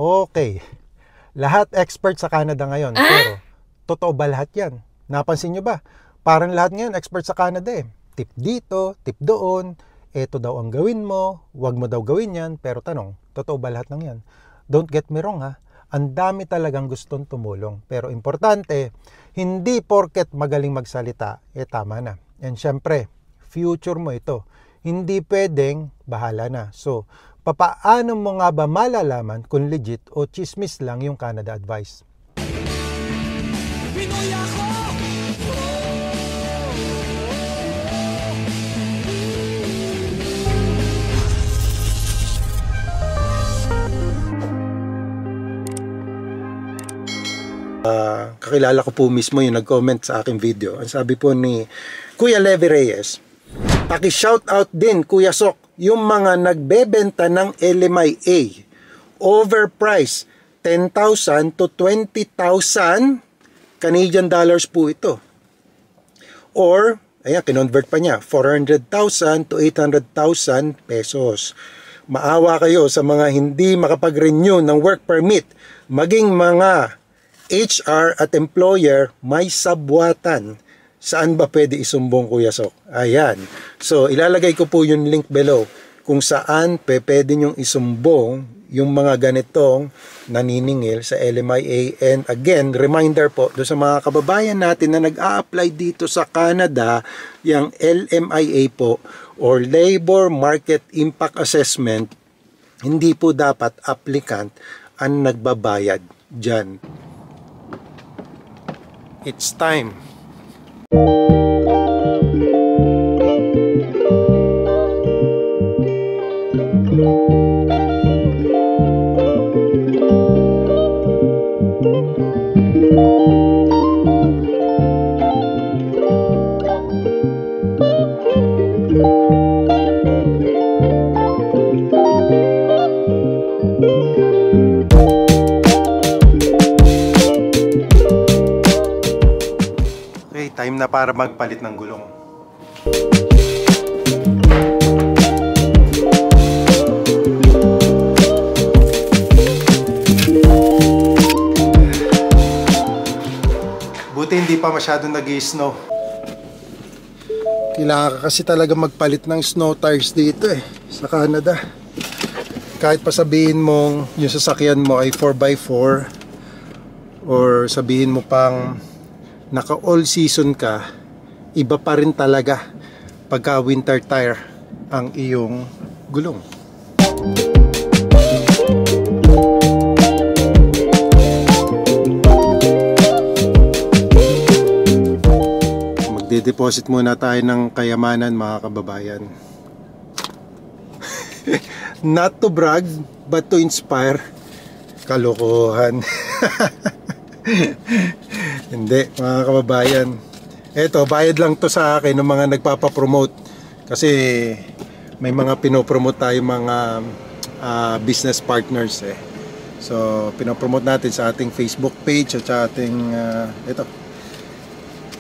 Okay. Lahat expert sa Canada ngayon. Pero, totoo ba lahat yan? Napansin nyo ba? Parang lahat ngayon expert sa Canada eh. Tip dito, tip doon. Ito daw ang gawin mo. Huwag mo daw gawin yan. Pero tanong, totoo ba lahat ng yan? Don't get me wrong ha. Ang dami talagang gustong tumulong. Pero importante, hindi porket magaling magsalita, tama na. And syempre, future mo ito. Hindi pwedeng bahala na. So, papaano mo nga ba malalaman kung legit o chismis lang yung Canada advice? Pinoy ako! Kakilala ko po mismo yung nag-comment sa aking video. Ang sabi po ni Kuya Levi Reyes, paki-shoutout din Kuya Sok yung mga nagbebenta ng LMIA overpriced 10,000 to 20,000 Canadian dollars po ito. Or, ayan, kinonvert pa niya, 400,000 to 800,000 pesos. Maawa kayo sa mga hindi makapag-renew ng work permit, maging mga HR at employer, may sabwatan. Saan ba pwede isumbong, Kuya Sok? Ayan. So, ilalagay ko po yung link below kung saan pwede nyong isumbong yung mga ganitong naniningil sa LMIA. And again, reminder po, doon sa mga kababayan natin na nag-a-apply dito sa Canada, yung LMIA po, or Labor Market Impact Assessment, hindi po dapat applicant ang nagbabayad dyan. It's time. Time na para magpalit ng gulong. Buti hindi pa masyadong nag-i-snow. Kailangan ka kasi talaga magpalit ng snow tires dito sa Canada. Kahit pa sabihin mong yung sasakyan mo ay 4x4 or sabihin mo pang naka all season ka, iba pa rin talaga pagka winter tire ang iyong gulong. Magde-deposit muna tayo ng kayamanan, mga kababayan. Not to brag, but to inspire. Kalokohan. Hindi, mga kababayan. Eto, bayad lang to sa akin ng mga nagpapapromote. Kasi may mga pinopromote tayo mga business partners So, pinopromote natin sa ating Facebook page at sa ating ito.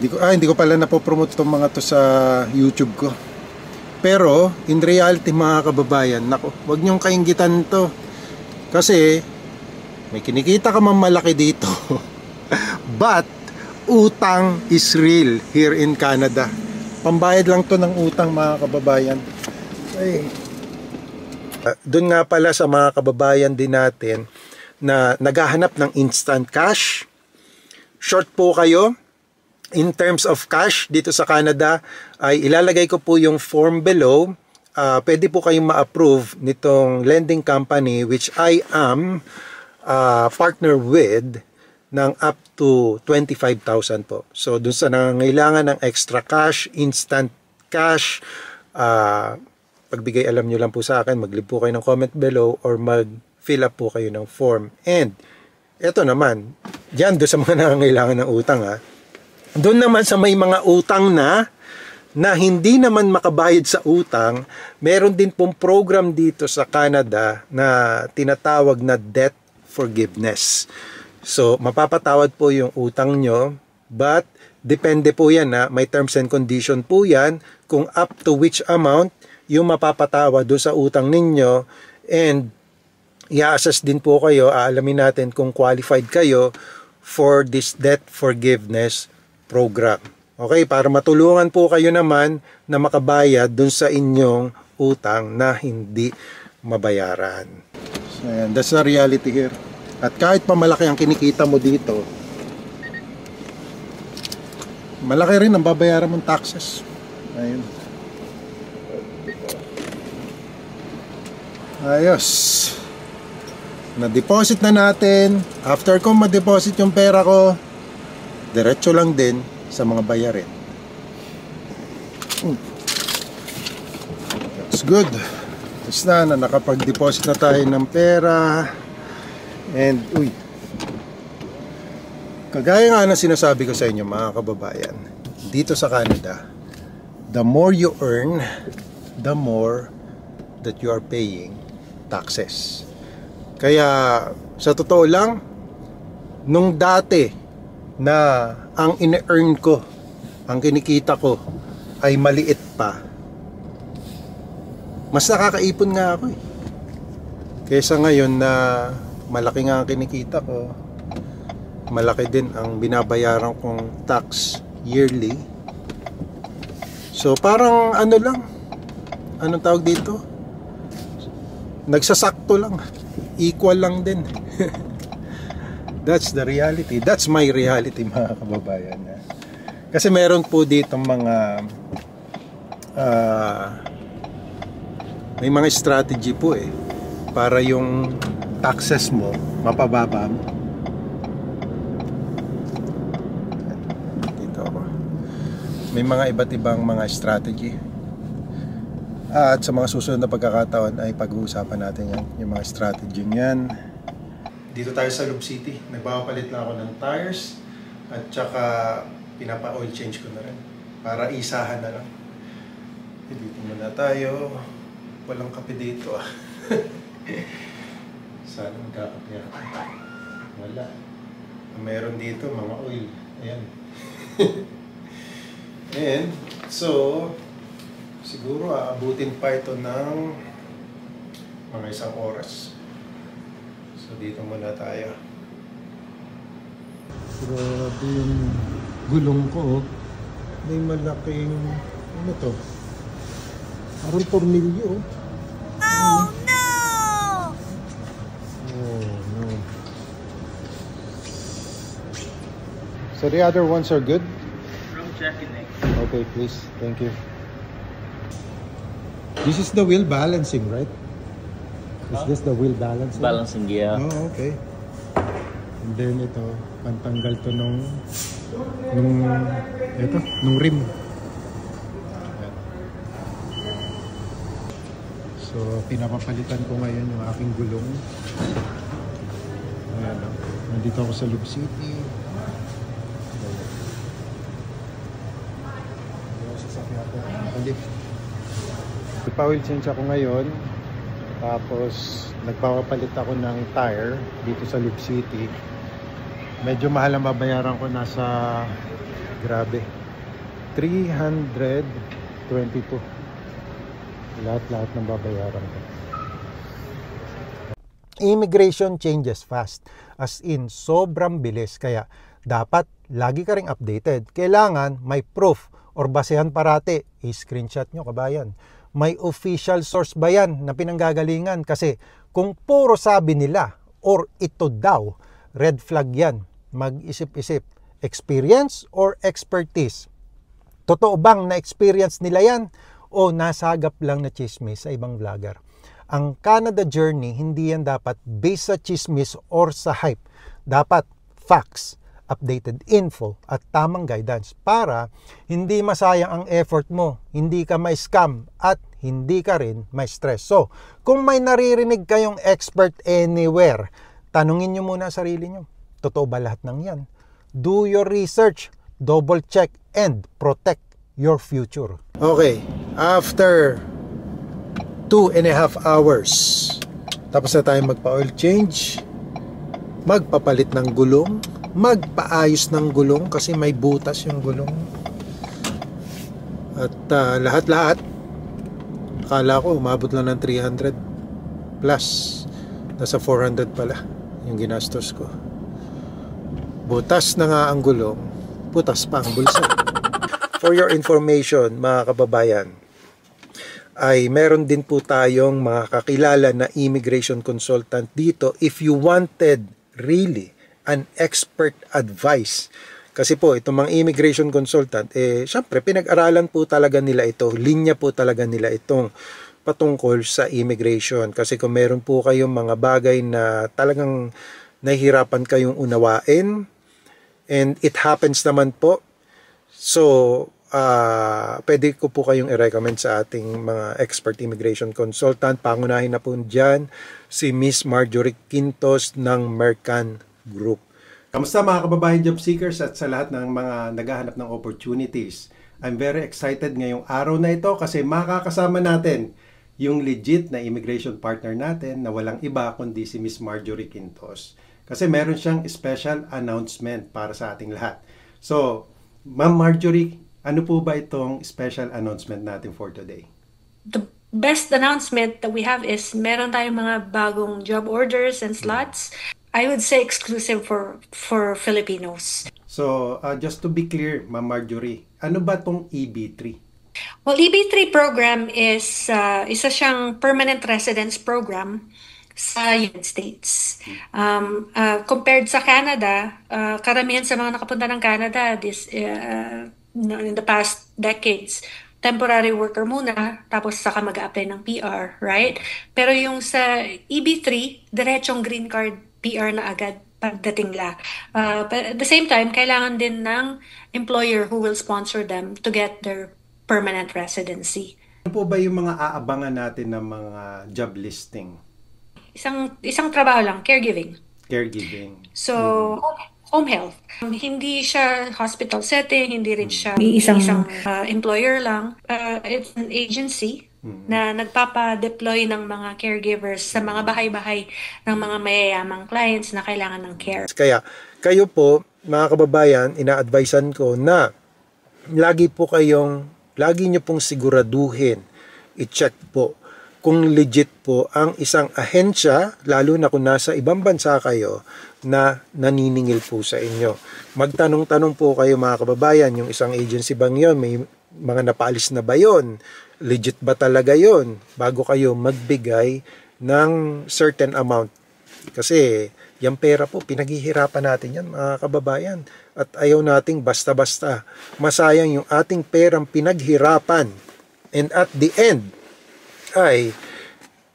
Hindi ko pala napopromote itong mga to sa YouTube ko. Pero, in reality, mga kababayan, naku, wag niyong kainggitan to. Kasi may kinikita ka man malaki dito. But utang is real here in Canada. Pambayad lang to ng utang, mga kababayan. Doon nga pala sa mga kababayan din natin na naghahanap ng instant cash. Short po kayo in terms of cash dito sa Canada, ay ilalagay ko po yung form below. Pwede po kayong ma-approve nitong lending company which I am partner with ng up to 25,000 po. So, dun sa nangangailangan ng extra cash, instant cash, pagbigay alam nyo lang po sa akin, mag-leave po kayo ng comment below or mag-fill up po kayo ng form. And, eto naman, dyan doon sa mga nangangailangan ng utang doon naman sa may mga utang na hindi naman makabayad sa utang, meron din pong program dito sa Canada na tinatawag na debt forgiveness. So, mapapatawad po yung utang nyo, but depende po yan may terms and condition po yan kung up to which amount yung mapapatawad doon sa utang ninyo. And i-assess din po kayo, aalamin natin kung qualified kayo for this debt forgiveness program. Okay, para matulungan po kayo naman na makabayad dun sa inyong utang na hindi mabayaran. So, ayan, that's the reality here. At kahit pa malaki ang kinikita mo dito, malaki rin ang babayaran mong taxes. Ayun. Ayos. Na-deposit na natin. After ko ma-deposit yung pera ko, diretso lang din sa mga bayarin. That's good. Tapos na nakapag-deposit na tayo ng pera. And, kagaya nga na sinasabi ko sa inyo mga kababayan, dito sa Canada, the more you earn, the more that you are paying taxes. Kaya sa totoo lang, nung dati na ang ine-earn ko, ang kinikita ko ay maliit pa, mas nakakaipon nga ako kaysa ngayon na malaki nga ang kinikita ko, malaki din ang binabayaran kong tax yearly. So parang ano lang, anong tawag dito, nagsasakto lang, equal lang din. That's the reality. That's my reality mga kababayan. Kasi meron po dito mga may mga strategy po para yung taxes mo mapababa mo. Dito ako. May mga iba't ibang mga strategy. At sa mga susunod na pagkakataon ay pag-uusapan natin yan, yung mga strategy niyan. Dito tayo sa Lube City. Nagpapalit na ako ng tires at saka pinapa-oil change ko na rin para isahan na lang. Dito muna tayo. Walang kape dito Sana magkakape ako. Wala. Meron dito mga oil. Ayan. And so siguro aabutin pa ito ng mga 1 oras. So dito muna tayo. Grabe yung gulong ko. May malaking ano to? Parang tornilyo. Oh no! Oh no. So the other ones are good? From checking it. Okay, please. Thank you. This is the wheel balancing, right? Is this the wheel balancing? Balancing, yeah. Oh, okay. And then ito, pantanggal to nung rim. Ayan. So, pinapapalitan ko ngayon yung aking gulong. Ayan, nandito ako sa Lube City. Sasakyan ako. Nakalift. Nagpa-oil change ako ngayon. Tapos nagpapapalit ako ng tire dito sa Lube City. Medyo mahal ang babayaran ko, nasa grabe 322 lahat ng babayaran ko. Immigration changes fast, as in sobrang bilis, kaya dapat lagi ka ring updated. Kailangan may proof or basehan parati. I-screenshot nyo kabayan. May official source ba yan na pinanggagalingan? Kasi kung puro sabi nila or ito daw, red flag yan. Mag-isip-isip. Experience or expertise? Totoo bang na-experience nila yan? O nasagap lang na chismis sa ibang vlogger? Ang Canada journey, hindi yan dapat based sa chismis or sa hype. Dapat facts, updated info at tamang guidance para hindi masayang ang effort mo, hindi ka may scam at hindi ka rin may stress. So, kung may naririnig kayong expert anywhere, tanungin nyo muna sarili nyo. Totoo ba lahat ng yan? Do your research, double check, and protect your future. Okay, after 2.5 hours, tapos na tayo magpa-oil change, magpapalit ng gulong, magpaayos ng gulong kasi may butas yung gulong. At lahat-lahat, akala ko umabot lang ng 300 plus. Nasa 400 pala yung ginastos ko. Butas na nga ang gulong, butas pa ang bulsa. For your information, mga kababayan, ay meron din po tayong mga kakilala na immigration consultant dito if you wanted really an expert advice. Kasi po, itong mga immigration consultant, syempre, pinag-aralan po talaga nila ito. Linya po talaga nila itong patungkol sa immigration. Kasi kung meron po kayong mga bagay na talagang nahihirapan kayong unawain, and it happens naman po, so, pwede ko po kayong i-recommend sa ating mga expert immigration consultant. Pangunahin na po dyan si Miss Marjorie Quintos ng Mercan Group. Kamusta mga kababayan job seekers at sa lahat ng mga naghahanap ng opportunities? I'm very excited ngayong araw na ito kasi makakasama natin yung legit na immigration partner natin na walang iba kundi si Miss Marjorie Quintos. Kasi meron siyang special announcement para sa ating lahat. So, Ma'am Marjorie, ano po ba itong special announcement natin for today? The best announcement that we have is meron tayong mga bagong job orders and slots. I would say exclusive for Filipinos. So, just to be clear, Ma'am Marjorie, ano ba itong EB3? Well, EB3 program is isa siyang permanent residence program sa United States. Compared sa Canada, karamihan sa mga nakapunta ng Canada in the past decades, temporary worker muna, tapos saka mag-a-apply ng PR, right? Pero yung sa EB3, diretsong green card PR na agad pagdating la. But at the same time, kailangan din ng employer who will sponsor them to get their permanent residency. Ano po ba yung mga aabangan natin ng mga job listing? Isang trabaho lang, caregiving. Caregiving. So, home health. Hindi siya hospital setting, hindi rin siya isang employer lang. It's an agency na nagpapa-deploy ng mga caregivers sa mga bahay-bahay ng mga mayayamang clients na kailangan ng care. Kaya, kayo po, mga kababayan, ina-advisean ko na lagi nyo pong siguraduhin, i-check po kung legit po ang isang ahensya, lalo na kung nasa ibang bansa kayo, na naniningil po sa inyo. Magtanong-tanong po kayo mga kababayan, yung isang agency bang yon, may mga napaalis na ba yon? Legit ba talaga yon? Bago kayo magbigay ng certain amount. Kasi yung pera po, pinaghihirapan natin yan mga kababayan. At ayaw nating basta-basta masayang yung ating perang pinaghirapan. And at the end, ay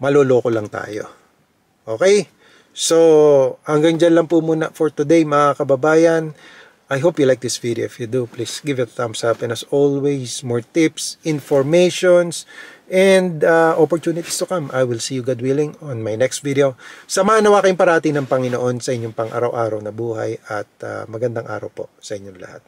maloloko lang tayo. Okay? So, hanggang dyan lang po muna for today mga kababayan. I hope you like this video. If you do, please give it a thumbs up. And as always, more tips, informations, and opportunities to come. I will see you, God willing, on my next video. Samahan nawa kayong parati ng Panginoon sa inyong pang-araw-araw na buhay at magandang araw po sa inyong lahat.